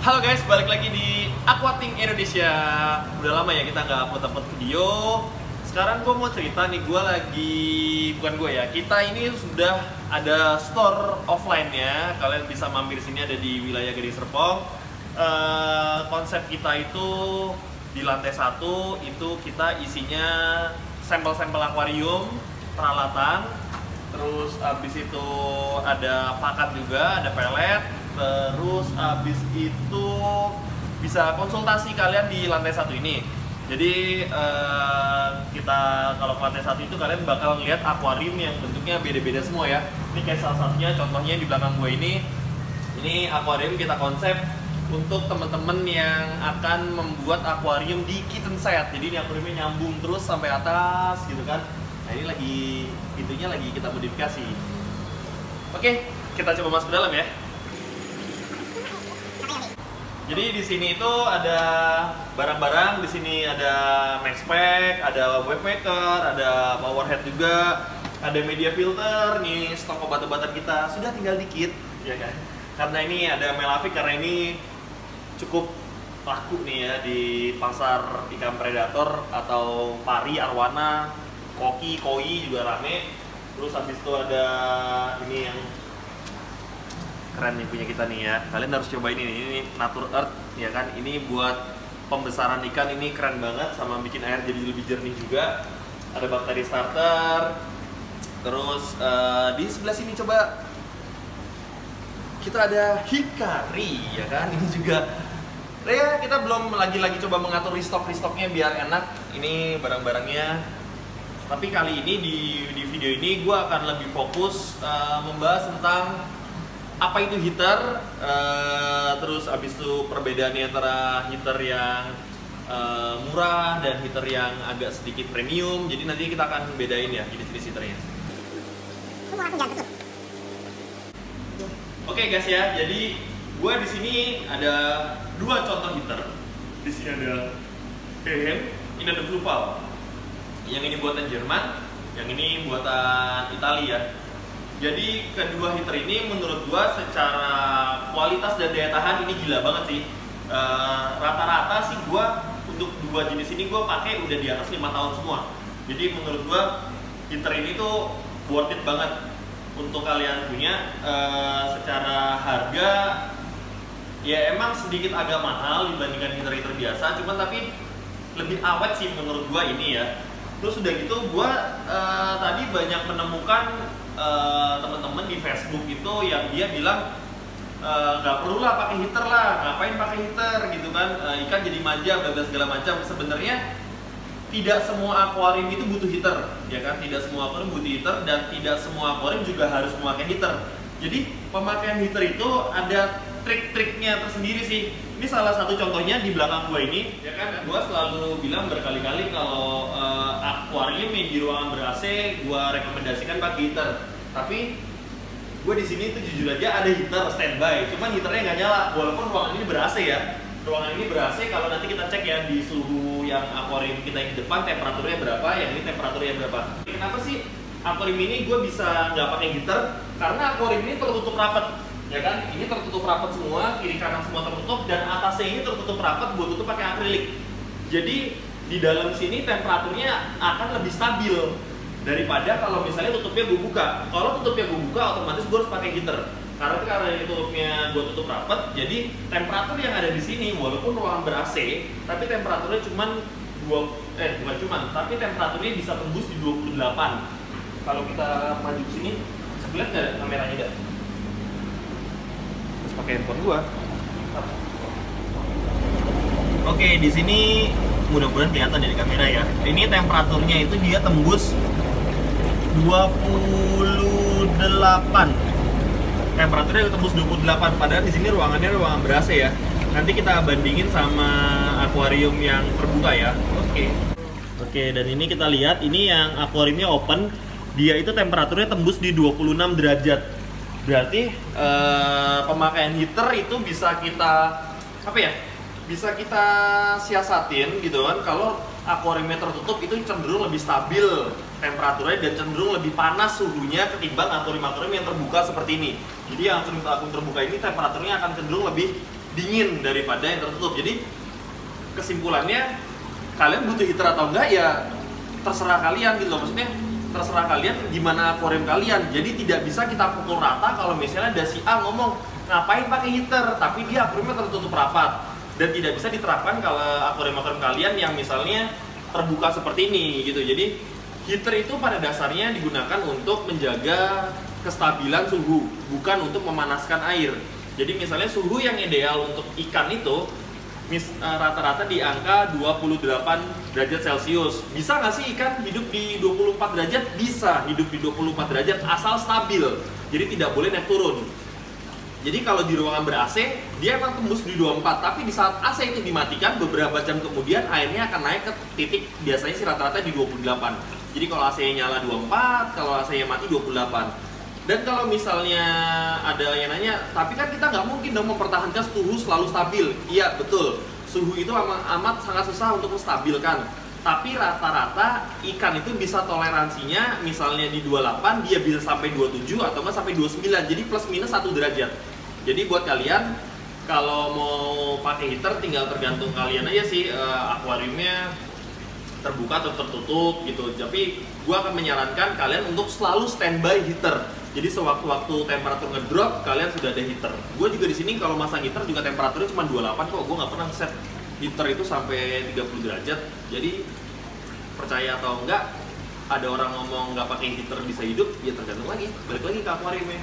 Halo guys, balik lagi di Aquating Indonesia. Udah lama ya kita nggak upload video. Sekarang gue mau cerita nih, kita ini sudah ada store offline-nya. Kalian bisa mampir sini, ada di wilayah Gading Serpong. Konsep kita itu di lantai 1 itu kita isinya sampel-sampel akuarium, peralatan. Terus abis itu ada pakan juga, ada pelet. Terus abis itu bisa konsultasi kalian di lantai 1 ini. Jadi kita kalau ke lantai 1 itu kalian bakal lihat akuarium yang bentuknya beda-beda semua ya. Ini kayak salah satunya, contohnya di belakang gue ini akuarium kita konsep untuk temen-temen yang akan membuat akuarium di kitchen set. Jadi ini akuariumnya nyambung terus sampai atas gitu kan. Nah ini lagi kita modifikasi. Oke, kita coba masuk ke dalam ya. Jadi di sini itu ada barang-barang, di sini ada Maxpack, ada wave maker, ada power head juga, ada media filter, nih stok obat-obatan kita sudah tinggal dikit, ya kan? Karena ini ada Melavik, karena ini cukup laku nih ya di pasar ikan predator atau pari, arwana, koki, koi juga rame. Terus habis itu ada ini yang keren nih punya kita nih ya, kalian harus cobain ini Nature Earth ya kan. Ini buat pembesaran ikan, ini keren banget, sama bikin air jadi lebih jernih juga. Ada bakteri starter. Terus di sebelah sini coba kita ada Hikari ya kan. Ini juga ya, kita belum lagi coba mengatur restocknya biar enak ini barang-barangnya. Tapi kali ini di video ini gue akan lebih fokus membahas tentang apa itu heater, terus abis itu perbedaannya antara heater yang murah dan heater yang agak sedikit premium. Jadi nanti kita akan bedain ya jenis-jenis heaternya. Oke guys ya, jadi gue di sini ada dua contoh heater. Di sini ada Ehem, ini ada Fluval. Yang ini buatan Jerman, yang ini buatan Italia. Jadi kedua heater ini menurut gua secara kualitas dan daya tahan ini gila banget sih. Rata-rata sih gua untuk dua jenis ini gua pakai udah di atas 5 tahun semua. Jadi menurut gua heater ini tuh worth it banget untuk kalian punya. Secara harga ya emang sedikit agak mahal dibandingkan heater-heater biasa, cuman tapi lebih awet sih menurut gua ini ya. Terus udah gitu gua tadi banyak menemukan teman-teman di Facebook itu yang dia bilang nggak perlu lah pakai heater lah, ngapain pakai heater gitu kan, ikan jadi manja bla segala macam. Sebenarnya tidak semua akuarium itu butuh heater ya kan, tidak semua akuarium butuh heater dan tidak semua akuarium juga harus memakai heater. Jadi pemakaian heater itu ada trik-triknya tersendiri sih. Ini salah satu contohnya di belakang gua ini ya kan. Gua selalu bilang berkali-kali kalau akuarium yang di ruangan ber-AC gua rekomendasikan pakai heater. Tapi gua di sini tuh jujur aja ada heater standby, cuman heaternya nggak nyala walaupun ruangan ini ber-AC ya. Ruangan ini ber-AC, kalau nanti kita cek ya di suhu yang akuarium kita yang di depan temperaturnya berapa, yang ini temperaturnya berapa. Kenapa sih akuarium ini gua bisa nggak pakai heater? Karena akuarium ini tertutup rapat. Ya kan, ini tertutup rapat semua, kiri kanan semua tertutup, dan atasnya ini tertutup rapat, gue tutup pakai akrilik. Jadi di dalam sini temperaturnya akan lebih stabil daripada kalau misalnya tutupnya gue buka. Kalau tutupnya gue buka, otomatis gue harus pakai heater. Karena ini tutupnya gue tutup rapat, jadi temperatur yang ada di sini walaupun ruangan ber-AC, tapi temperaturnya tapi temperaturnya bisa tembus di 28. Kalau kita maju ke sini, bisa lihat nggak kameranya nggak? Pakai handphone gua. Oke, di sini mudah-mudahan kelihatan ya di kamera ya. Ini temperaturnya itu dia tembus 28. Temperaturnya tembus 28, padahal di sini ruangannya ruangan ber-AC ya. Nanti kita bandingin sama akuarium yang terbuka ya. Oke, dan ini kita lihat ini yang akuariumnya open, dia itu temperaturnya tembus di 26 derajat. Berarti pemakaian heater itu bisa kita siasatin gitu kan. Kalau akuariumnya tertutup itu cenderung lebih stabil temperaturnya dan cenderung lebih panas suhunya ketimbang akuarium yang terbuka seperti ini. Jadi yang akuarium terbuka ini temperaturnya akan cenderung lebih dingin daripada yang tertutup. Jadi kesimpulannya kalian butuh heater atau enggak ya terserah kalian gitu loh. Maksudnya terserah kalian gimana akuarium kalian. Jadi tidak bisa kita pukul rata kalau misalnya ada si A ngomong ngapain pakai heater tapi dia akuariumnya tertutup rapat, dan tidak bisa diterapkan kalau akuarium-akuarium kalian yang misalnya terbuka seperti ini gitu. Jadi heater itu pada dasarnya digunakan untuk menjaga kestabilan suhu, bukan untuk memanaskan air. Jadi misalnya suhu yang ideal untuk ikan itu rata-rata di angka 28 derajat Celcius. Bisa nggak sih ikan hidup di 24 derajat? Bisa hidup di 24 derajat asal stabil. Jadi tidak boleh naik turun. Jadi kalau di ruangan ber-AC, dia emang tembus di 24, tapi di saat AC itu dimatikan, beberapa jam kemudian airnya akan naik ke titik biasanya sih rata-rata di 28. Jadi kalau AC-nya nyala 24, kalau AC-nya mati 28. Dan kalau misalnya ada yang nanya, tapi kan kita nggak mungkin dong mempertahankan suhu selalu stabil. Iya, betul. Suhu itu amat sangat susah untuk menstabilkan. Tapi rata-rata ikan itu bisa toleransinya misalnya di 28, dia bisa sampai 27 atau nggak sampai 29. Jadi plus minus 1 derajat. Jadi buat kalian, kalau mau pakai heater tinggal tergantung kalian aja sih akuariumnya terbuka atau tertutup gitu. Tapi gua akan menyarankan kalian untuk selalu standby heater. Jadi sewaktu-waktu temperatur ngedrop, kalian sudah ada heater. Gue juga di sini kalau masang heater juga temperaturnya cuma 28 kok. Gue nggak pernah set heater itu sampai 30 derajat. Jadi percaya atau enggak, ada orang ngomong nggak pakai heater bisa hidup, ya tergantung lagi. Balik lagi ke akuariumnya.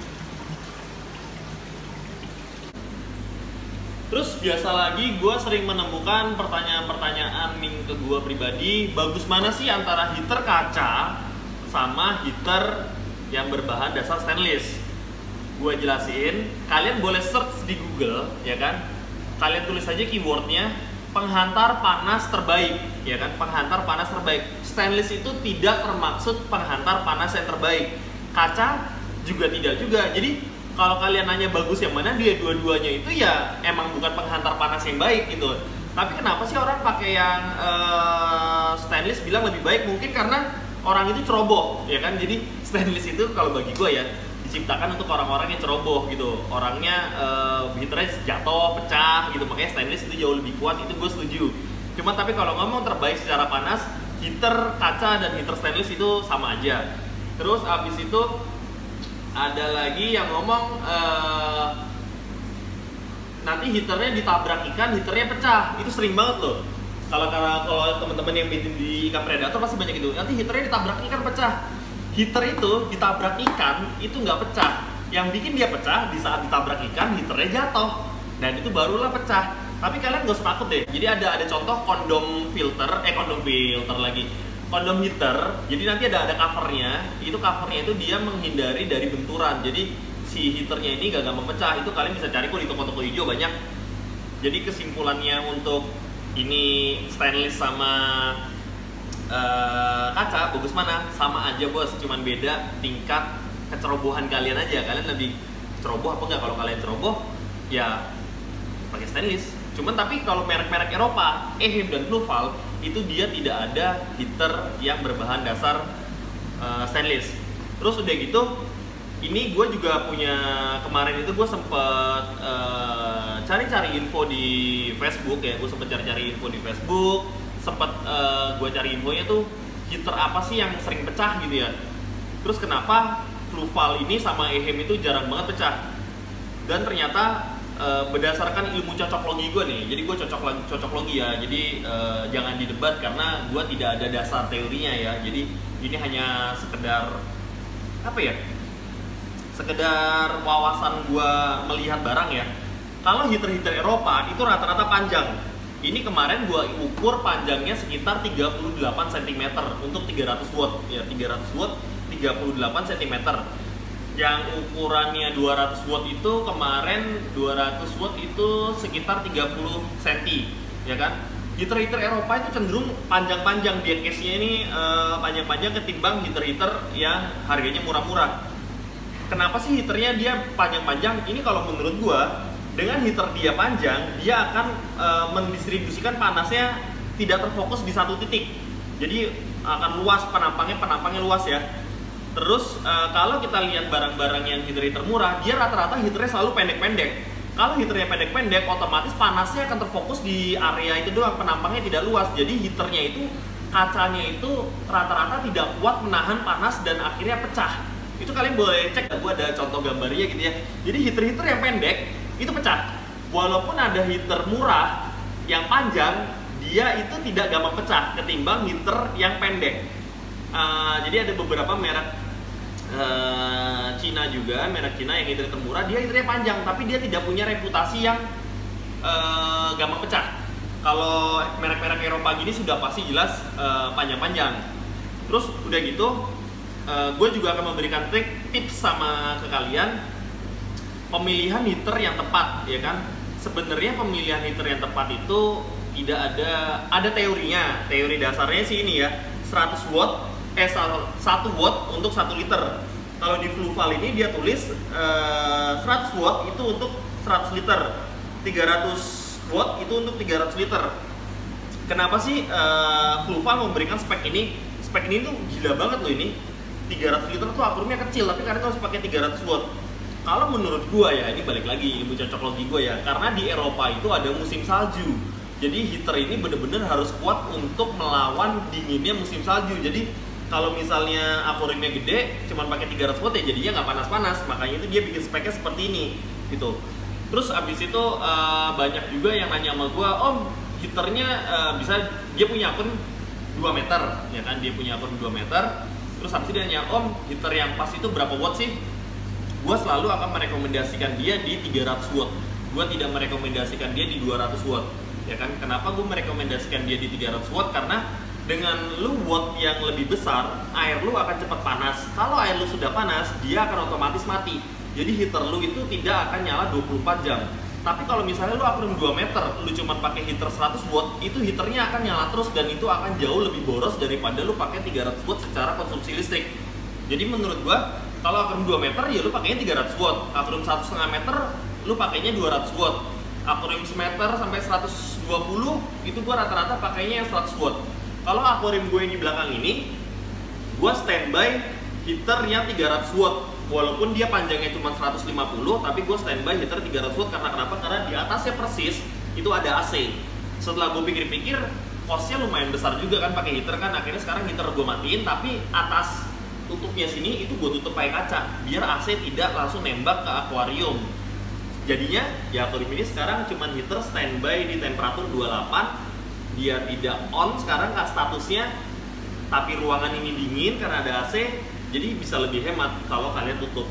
Terus biasa lagi gue sering menemukan pertanyaan-pertanyaan ke gue pribadi, bagus mana sih antara heater kaca sama heater yang berbahan dasar stainless? Gue jelasin, kalian boleh search di Google, ya kan? Kalian tulis aja keywordnya penghantar panas terbaik, ya kan? Penghantar panas terbaik. Stainless itu tidak termaksud penghantar panas yang terbaik. Kaca juga tidak juga. Jadi kalau kalian nanya bagus yang mana, dia dua-duanya itu ya emang bukan penghantar panas yang baik gitu. Tapi kenapa sih orang pakai yang stainless bilang lebih baik? Mungkin karena orang itu ceroboh, ya kan? Jadi stainless itu kalau bagi gue ya diciptakan untuk orang-orang yang ceroboh gitu. Orangnya heaternya jatuh, pecah gitu. Makanya stainless itu jauh lebih kuat, itu gue setuju. Cuma tapi kalau ngomong terbaik secara panas, heater kaca dan heater stainless itu sama aja. Terus abis itu ada lagi yang ngomong nanti heaternya ditabrak ikan, heaternya pecah. Itu sering banget loh. Kalau teman-teman yang bikin di ikan predator pasti banyak itu. Nanti heaternya ditabrak ikan pecah. Heater itu ditabrak ikan itu nggak pecah. Yang bikin dia pecah di saat ditabrak ikan heaternya jatuh. Dan itu barulah pecah. Tapi kalian nggak usah takut deh. Jadi ada contoh kondom filter lagi. Kondom heater. Jadi nanti ada covernya. Itu covernya itu dia menghindari dari benturan. Jadi si heaternya ini gak gampang pecah. Itu kalian bisa cari kok di toko-toko hijau banyak. Jadi kesimpulannya untuk ini stainless sama kaca bagus mana? Sama aja bos, cuman beda tingkat kecerobohan kalian aja. Kalian lebih ceroboh apa enggak? Kalau kalian ceroboh ya pakai stainless. Cuman tapi kalau merek-merek Eropa, EHEM dan Fluval itu dia tidak ada heater yang berbahan dasar stainless. Terus udah gitu, ini gue juga punya, kemarin itu gue sempet cari-cari info di Facebook ya. Gue sempet cari-cari info di Facebook, sempet gue cari infonya tuh heater apa sih yang sering pecah gitu ya. Terus kenapa Fluval ini sama EHEM itu jarang banget pecah. Dan ternyata berdasarkan ilmu cocoklogi gue nih, jadi gue cocoklogi ya, jadi jangan didebat karena gue tidak ada dasar teorinya ya. Jadi ini hanya sekedar apa ya, sekedar wawasan gue melihat barang ya. Kalau heater-heater Eropa itu rata-rata panjang. Ini kemarin gue ukur panjangnya sekitar 38 cm untuk 300 watt ya, 300 watt 38 cm. Yang ukurannya 200 watt itu kemarin 200 watt itu sekitar 30 cm ya kan. Heater-heater Eropa itu cenderung panjang-panjang, dia case-nya ini panjang-panjang ketimbang heater-heater yang harganya murah-murah. Kenapa sih heaternya dia panjang-panjang? Ini kalau menurut gua, dengan heater dia panjang, dia akan mendistribusikan panasnya tidak terfokus di satu titik. Jadi akan luas penampangnya luas ya. Terus kalau kita lihat barang-barang yang heater murah, dia rata-rata heaternya selalu pendek-pendek. Kalau heaternya pendek-pendek, otomatis panasnya akan terfokus di area itu doang, penampangnya tidak luas. Jadi heaternya itu, kacanya itu rata-rata tidak kuat menahan panas dan akhirnya pecah. Itu kalian boleh cek, gue ada contoh gambarnya gitu ya. Jadi heater-heater yang pendek itu pecah. Walaupun ada heater murah yang panjang, dia itu tidak gampang pecah ketimbang heater yang pendek. Jadi ada beberapa merek Cina juga, merek Cina yang heater murah, dia heaternya panjang, tapi dia tidak punya reputasi yang gampang pecah. Kalau merek-merek Eropa gini sudah pasti jelas panjang-panjang. Terus udah gitu, gue juga akan memberikan tips sama ke kalian pemilihan heater yang tepat, ya kan? Sebenarnya pemilihan heater yang tepat itu tidak ada teorinya. Teori dasarnya sih ini ya, 100 watt 1 watt untuk 1 liter. Kalau di Fluval ini dia tulis 100 watt itu untuk 100 liter, 300 watt itu untuk 300 liter. Kenapa sih Fluval memberikan spek ini? Spek ini tuh gila banget loh ini. 300 liter tuh akurumnya kecil, tapi karena harus pakai 300 watt. Kalau menurut gua ya, ini balik lagi ilmu cocok logi gua ya, karena di Eropa itu ada musim salju. Jadi heater ini bener-bener harus kuat untuk melawan dinginnya musim salju. Jadi kalau misalnya akurumnya gede, cuman pakai 300 watt ya jadinya nggak panas-panas. Makanya itu dia bikin speknya seperti ini, gitu. Terus abis itu banyak juga yang nanya sama gue, Om, heaternya bisa, dia punya akun 2 meter, ya kan? Dia punya akun 2 meter. Terus abis itu dia nanya, Om, heater yang pas itu berapa watt sih? Gue selalu akan merekomendasikan dia di 300 watt. Gue tidak merekomendasikan dia di 200 watt, ya kan? Kenapa gue merekomendasikan dia di 300 watt? Karena dengan lu watt yang lebih besar, air lu akan cepat panas. Kalau air lu sudah panas, dia akan otomatis mati. Jadi heater lu itu tidak akan nyala 24 jam. Tapi kalau misalnya lu akurum 2 meter, lu cuma pakai heater 100 watt, itu heaternya akan nyala terus dan itu akan jauh lebih boros daripada lu pakai 300 watt secara konsumsi listrik. Jadi menurut gua, kalau akurum 2 meter ya lu pakainya 300 watt. Akurum 1,5 meter, lu pakainya 200 watt. Akurum semeter sampai 120, itu gua rata-rata pakainya yang 100 watt. Kalau akuarium gue yang di belakang ini, gue standby heater yang 300 watt. Walaupun dia panjangnya cuma 150, tapi gue standby heater 300 watt karena kenapa? Karena di atasnya persis itu ada AC. Setelah gue pikir-pikir, costnya lumayan besar juga kan pakai heater kan. Akhirnya sekarang heater gue matiin, tapi atas tutupnya sini itu gue tutup pakai kaca, biar AC tidak langsung nembak ke akuarium. Jadinya ya akuarium ini sekarang cuma heater standby di temperatur 28. Dia tidak on sekarang kak statusnya, tapi ruangan ini dingin karena ada AC, jadi bisa lebih hemat kalau kalian tutup.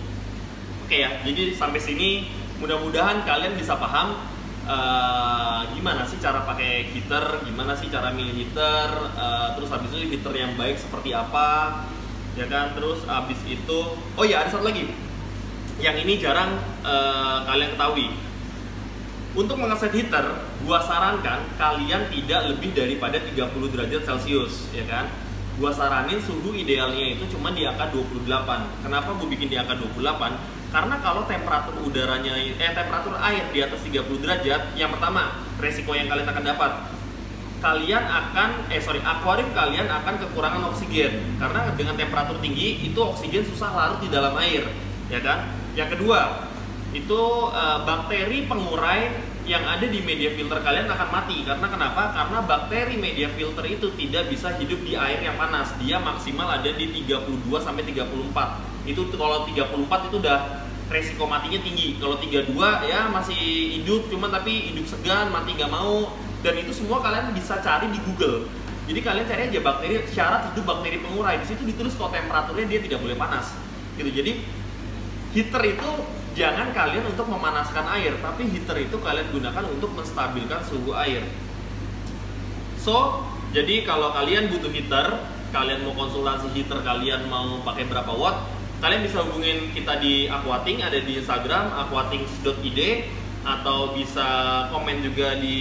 Oke ya, jadi sampai sini mudah-mudahan kalian bisa paham gimana sih cara pakai heater, gimana sih cara milih heater, terus habis itu heater yang baik seperti apa, ya kan? Terus habis itu, oh ya ada satu lagi yang ini jarang kalian ketahui. Untuk mengeset heater, gua sarankan kalian tidak lebih daripada 30 derajat Celcius, ya kan? Gua saranin suhu idealnya itu cuma di angka 28. Kenapa gua bikin di angka 28? Karena kalau temperatur udaranya, temperatur air di atas 30 derajat, yang pertama, resiko yang kalian akan dapat, kalian akan, akuarium kalian akan kekurangan oksigen. Karena dengan temperatur tinggi, itu oksigen susah larut di dalam air, ya kan? Yang kedua, itu bakteri pengurai yang ada di media filter kalian akan mati. Karena kenapa? Karena bakteri media filter itu tidak bisa hidup di air yang panas. Dia maksimal ada di 32 sampai 34. Itu kalau 34 itu udah resiko matinya tinggi. Kalau 32 ya masih hidup, cuman tapi hidup segan, mati nggak mau. Dan itu semua kalian bisa cari di Google. Jadi kalian cari aja bakteri, syarat hidup bakteri pengurai. Di situ ditulis kalau temperaturnya dia tidak boleh panas. Gitu. Jadi heater itu jangan kalian untuk memanaskan air, tapi heater itu kalian gunakan untuk menstabilkan suhu air. So, jadi kalau kalian butuh heater, kalian mau konsultasi heater kalian mau pakai berapa watt, kalian bisa hubungin kita di Aquating, ada di Instagram aquatings.id, atau bisa komen juga di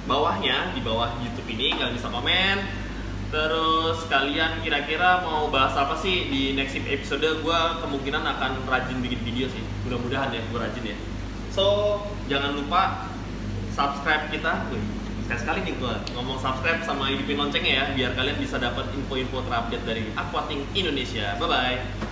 bawahnya, di bawah YouTube ini kalian bisa komen. Terus kalian kira-kira mau bahas apa sih di next episode? Gue kemungkinan akan rajin bikin video sih, mudah-mudahan ya gue rajin ya. So jangan lupa subscribe kita. Sekali nih gue ngomong subscribe sama hidupin loncengnya ya, biar kalian bisa dapat info-info terupdate dari Aquating Indonesia. Bye bye.